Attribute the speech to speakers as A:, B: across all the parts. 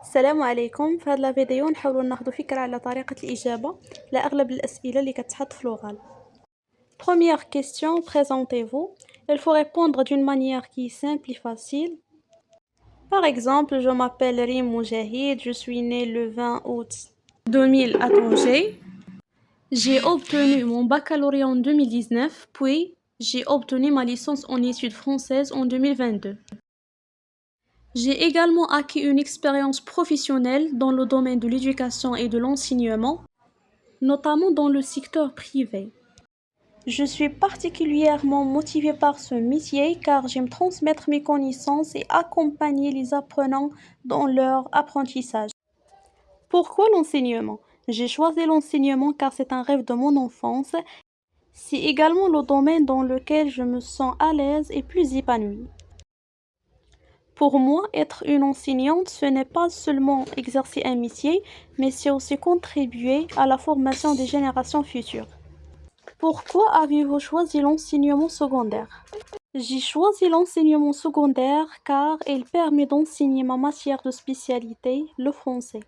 A: السلام عليكم. في هذا الفيديو نحاولوا ناخذ فكرة على طريقة الإجابة لأغلب الأسئلة اللي كتحط في l'oral. Première question, présentez-vous. Il faut répondre d'une manière qui est simple et facile. Par exemple, je m'appelle Rim Moujahid, je suis née le 20 août 2000 à Tanger. J'ai obtenu mon baccalauréat en 2019, puis j'ai obtenu ma licence en études françaises en 2022. J'ai également acquis une expérience professionnelle dans le domaine de l'éducation et de l'enseignement, notamment dans le secteur privé. Je suis particulièrement motivée par ce métier car j'aime transmettre mes connaissances et accompagner les apprenants dans leur apprentissage. Pourquoi l'enseignement? J'ai choisi l'enseignement car c'est un rêve de mon enfance. C'est également le domaine dans lequel je me sens à l'aise et plus épanouie. Pour moi, être une enseignante, ce n'est pas seulement exercer un métier, mais c'est aussi contribuer à la formation des générations futures. Pourquoi avez-vous choisi l'enseignement secondaire? J'ai choisi l'enseignement secondaire car il permet d'enseigner ma matière de spécialité, le français.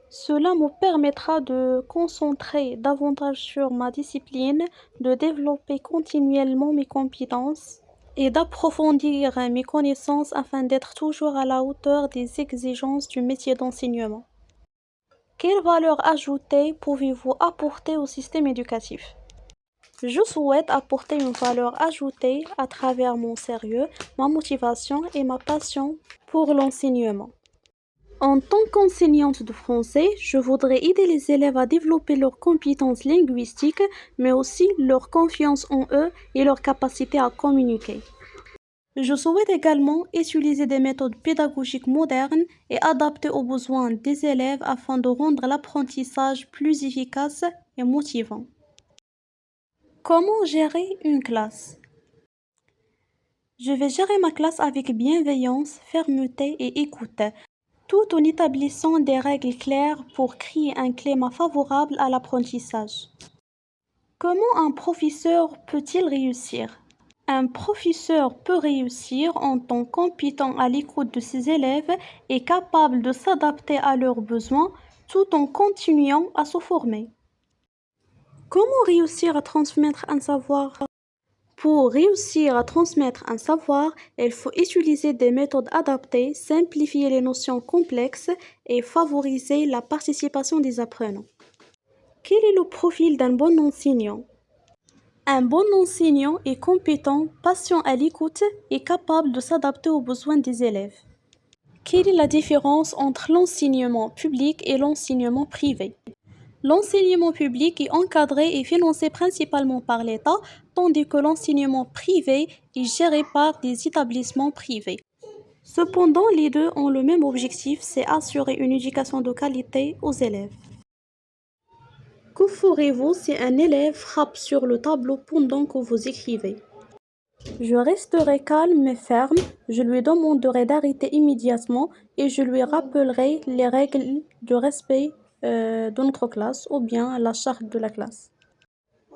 A: Cela me permettra de concentrer davantage sur ma discipline, de développer continuellement mes compétences et d'approfondir mes connaissances afin d'être toujours à la hauteur des exigences du métier d'enseignement. Quelle valeur ajoutée pouvez-vous apporter au système éducatif? Je souhaite apporter une valeur ajoutée à travers mon sérieux, ma motivation et ma passion pour l'enseignement. En tant qu'enseignante de français, je voudrais aider les élèves à développer leurs compétences linguistiques, mais aussi leur confiance en eux et leur capacité à communiquer. Je souhaite également utiliser des méthodes pédagogiques modernes et adaptées aux besoins des élèves afin de rendre l'apprentissage plus efficace et motivant. Comment gérer une classe? Je vais gérer ma classe avec bienveillance, fermeté et écoute, tout en établissant des règles claires pour créer un climat favorable à l'apprentissage. Comment un professeur peut-il réussir? Un professeur peut réussir en tant compétent à l'écoute de ses élèves et capable de s'adapter à leurs besoins tout en continuant à se former. Comment réussir à transmettre un savoir? Pour réussir à transmettre un savoir, il faut utiliser des méthodes adaptées, simplifier les notions complexes et favoriser la participation des apprenants. Quel est le profil d'un bon enseignant? Un bon enseignant est compétent, patient à l'écoute et capable de s'adapter aux besoins des élèves. Quelle est la différence entre l'enseignement public et l'enseignement privé? L'enseignement public est encadré et financé principalement par l'État, tandis que l'enseignement privé est géré par des établissements privés. Cependant, les deux ont le même objectif, c'est assurer une éducation de qualité aux élèves. Que ferez-vous si un élève frappe sur le tableau pendant que vous écrivez? Je resterai calme et ferme, je lui demanderai d'arrêter immédiatement et je lui rappellerai les règles de respect de notre classe ou bien la charte de la classe.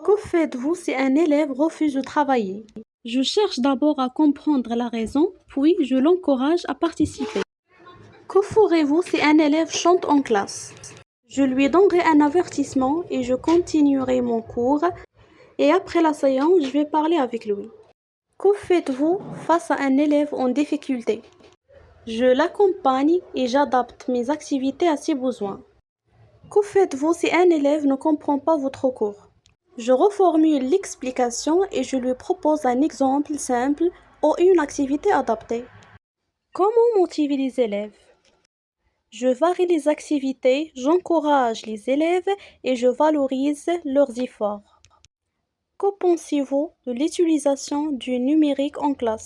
A: Que faites-vous si un élève refuse de travailler? Je cherche d'abord à comprendre la raison, puis je l'encourage à participer. Que ferez-vous si un élève chante en classe? Je lui donnerai un avertissement et je continuerai mon cours et après la séance, je vais parler avec lui. Que faites-vous face à un élève en difficulté? Je l'accompagne et j'adapte mes activités à ses besoins. Que faites-vous si un élève ne comprend pas votre cours? Je reformule l'explication et je lui propose un exemple simple ou une activité adaptée. Comment motiver les élèves? Je varie les activités, j'encourage les élèves et je valorise leurs efforts. Que pensez-vous de l'utilisation du numérique en classe?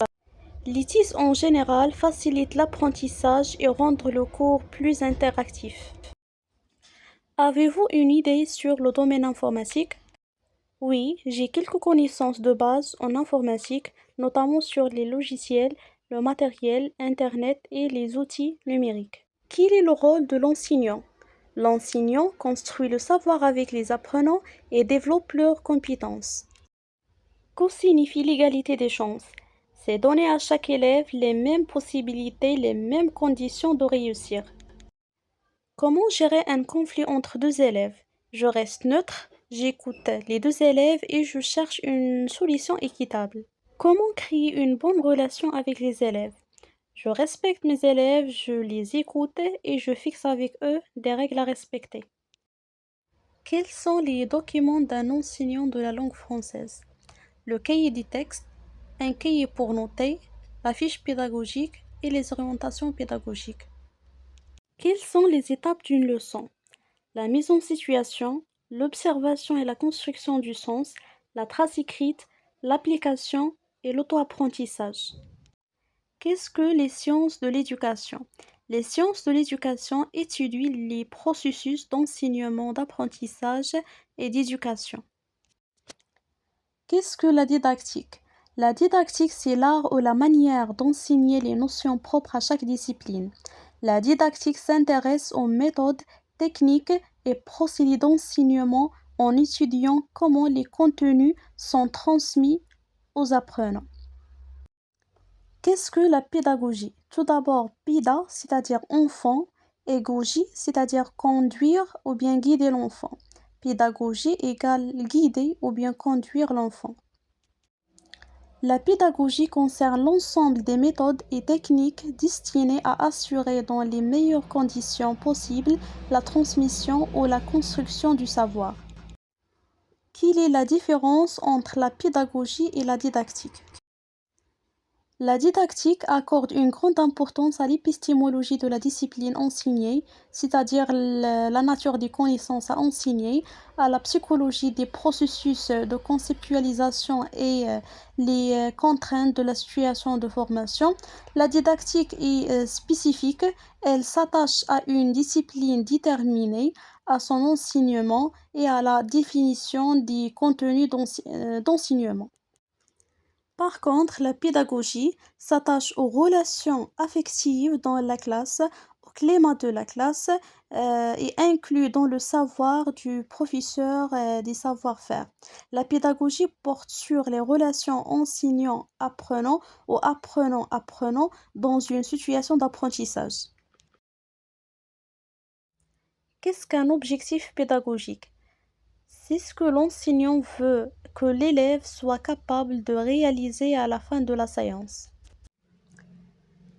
A: L'ITIS en général facilite l'apprentissage et rend le cours plus interactif. Avez-vous une idée sur le domaine informatique? Oui, j'ai quelques connaissances de base en informatique, notamment sur les logiciels, le matériel, Internet et les outils numériques. Quel est le rôle de l'enseignant? L'enseignant construit le savoir avec les apprenants et développe leurs compétences. Que signifie l'égalité des chances? C'est donner à chaque élève les mêmes possibilités, les mêmes conditions de réussir. Comment gérer un conflit entre deux élèves? Je reste neutre, j'écoute les deux élèves et je cherche une solution équitable. Comment créer une bonne relation avec les élèves? Je respecte mes élèves, je les écoute et je fixe avec eux des règles à respecter. Quels sont les documents d'un enseignant de la langue française? Le cahier des textes, un cahier pour noter, la fiche pédagogique et les orientations pédagogiques. Quelles sont les étapes d'une leçon? La mise en situation, l'observation et la construction du sens, la trace écrite, l'application et l'auto-apprentissage. Qu'est-ce que les sciences de l'éducation? Les sciences de l'éducation étudient les processus d'enseignement, d'apprentissage et d'éducation. Qu'est-ce que la didactique? La didactique, c'est l'art ou la manière d'enseigner les notions propres à chaque discipline. La didactique s'intéresse aux méthodes, techniques et procédés d'enseignement en étudiant comment les contenus sont transmis aux apprenants. Qu'est-ce que la pédagogie? Tout d'abord, péda, c'est-à-dire enfant, et gogie, c'est-à-dire conduire ou bien guider l'enfant. Pédagogie égale guider ou bien conduire l'enfant. La pédagogie concerne l'ensemble des méthodes et techniques destinées à assurer dans les meilleures conditions possibles la transmission ou la construction du savoir. Quelle est la différence entre la pédagogie et la didactique? La didactique accorde une grande importance à l'épistémologie de la discipline enseignée, c'est-à-dire la nature des connaissances à enseigner, à la psychologie des processus de conceptualisation et les contraintes de la situation de formation. La didactique est spécifique, elle s'attache à une discipline déterminée, à son enseignement et à la définition des contenus d'enseignement. Par contre, la pédagogie s'attache aux relations affectives dans la classe, au climat de la classe et inclut dans le savoir du professeur des savoir-faire. La pédagogie porte sur les relations enseignant-apprenant ou apprenant-apprenant dans une situation d'apprentissage. Qu'est-ce qu'un objectif pédagogique? C'est ce que l'enseignant veut que l'élève soit capable de réaliser à la fin de la séance.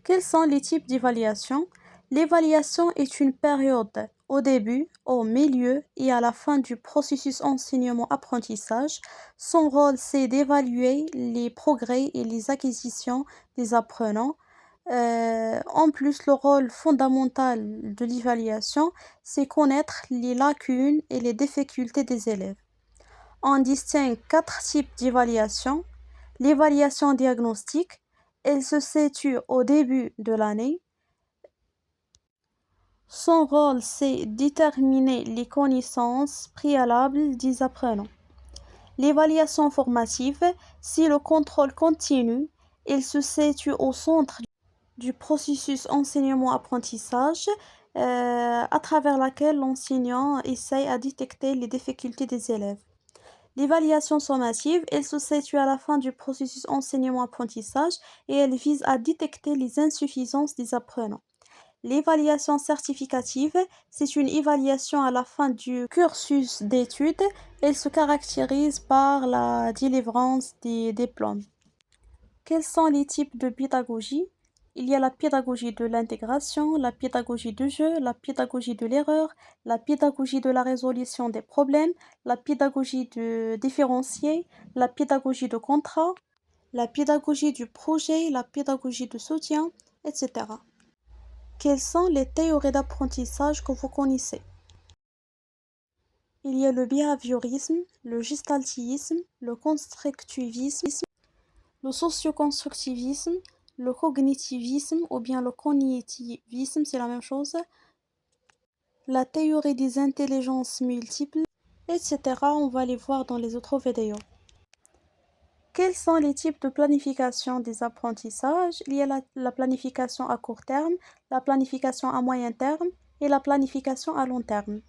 A: Quels sont les types d'évaluation? L'évaluation est une période au début, au milieu et à la fin du processus enseignement-apprentissage. Son rôle, c'est d'évaluer les progrès et les acquisitions des apprenants. En plus, le rôle fondamental de l'évaluation, c'est connaître les lacunes et les difficultés des élèves. On distingue 4 types d'évaluation. L'évaluation diagnostique, elle se situe au début de l'année. Son rôle, c'est déterminer les connaissances préalables des apprenants. L'évaluation formative, c'est le contrôle continu. Elle se situe au centre du processus enseignement-apprentissage à travers laquelle l'enseignant essaye à détecter les difficultés des élèves. L'évaluation sommative, elle se situe à la fin du processus enseignement-apprentissage et elle vise à détecter les insuffisances des apprenants. L'évaluation certificative, c'est une évaluation à la fin du cursus d'études. Elle se caractérise par la délivrance des diplômes. Quels sont les types de pédagogie? Il y a la pédagogie de l'intégration, la pédagogie du jeu, la pédagogie de l'erreur, la pédagogie de la résolution des problèmes, la pédagogie de différencier, la pédagogie de contrat, la pédagogie du projet, la pédagogie de soutien, etc. Quelles sont les théories d'apprentissage que vous connaissez? Il y a le behaviorisme, le gestaltisme, le constructivisme, le socioconstructivisme, le cognitivisme ou bien le cognitivisme, c'est la même chose, la théorie des intelligences multiples, etc. On va les voir dans les autres vidéos. Quels sont les types de planification des apprentissages? Il y a la planification à court terme, la planification à moyen terme et la planification à long terme.